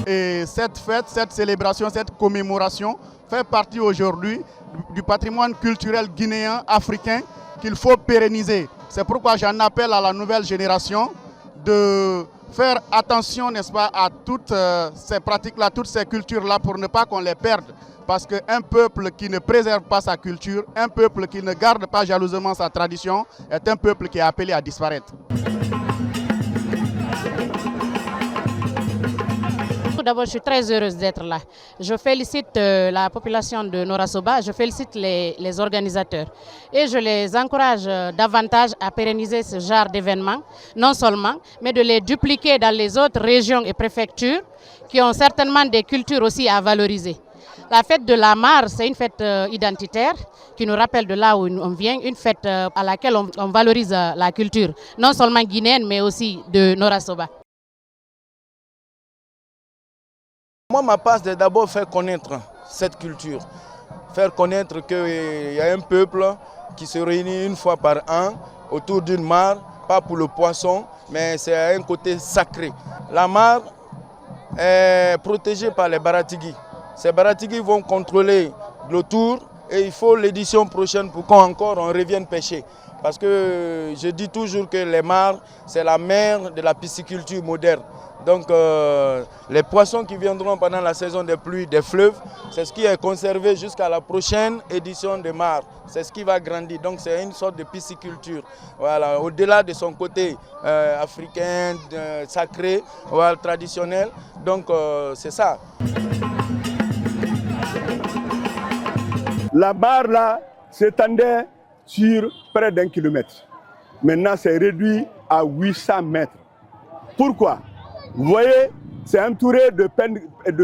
Et cette fête, cette célébration, cette commémoration fait partie aujourd'hui du patrimoine culturel guinéen, africain, qu'il faut pérenniser. C'est pourquoi j'en appelle à la nouvelle génération de faire attention, n'est-ce pas, à toutes ces pratiques-là, toutes ces cultures-là, pour ne pas qu'on les perde. Parce qu'un peuple qui ne préserve pas sa culture, un peuple qui ne garde pas jalousement sa tradition, est un peuple qui est appelé à disparaître. Tout d'abord, je suis très heureuse d'être là. Je félicite la population de Nora-Soba, je félicite les organisateurs et je les encourage davantage à pérenniser ce genre d'événements, non seulement, mais de les dupliquer dans les autres régions et préfectures qui ont certainement des cultures aussi à valoriser. La fête de la mare, c'est une fête identitaire qui nous rappelle de là où on vient, une fête à laquelle on valorise la culture, non seulement guinéenne, mais aussi de Nora-Soba. Moi, ma passe, c'est d'abord faire connaître cette culture, faire connaître qu'il y a un peuple qui se réunit une fois par an autour d'une mare, pas pour le poisson, mais c'est un côté sacré. La mare est protégée par les Baratigui. Ces Baratigui vont contrôler le tour et il faut l'édition prochaine pour qu'on revienne pêcher. Parce que je dis toujours que les mares, c'est la mère de la pisciculture moderne. Donc les poissons qui viendront pendant la saison des pluies, des fleuves, c'est ce qui est conservé jusqu'à la prochaine édition de mare. C'est ce qui va grandir. Donc c'est une sorte de pisciculture. Voilà, au-delà de son côté africain, sacré, voilà, traditionnel. Donc c'est ça. La barre là s'étendait sur près d'1 kilomètre. Maintenant, c'est réduit à 800 mètres. Pourquoi? Vous voyez, c'est entouré de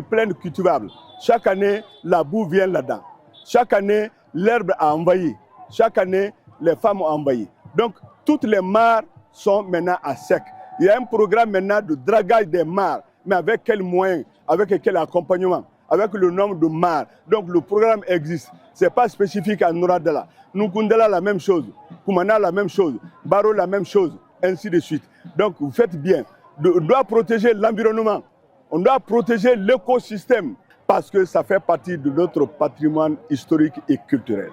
plaines cultivables. Chaque année, la boue vient là-dedans. Chaque année, l'herbe a envahi. Chaque année, les femmes ont envahi. Donc, toutes les mares sont maintenant à sec. Il y a un programme maintenant de dragage des mares. Mais avec quels moyens? Avec quel accompagnement? Avec le nombre de mares. Donc, le programme existe. Ce n'est pas spécifique à Noradala. Nukundala, la même chose. Koumana, la même chose. Baro, la même chose. Ainsi de suite. Donc, vous faites bien. On doit protéger l'environnement. On doit protéger l'écosystème parce que ça fait partie de notre patrimoine historique et culturel.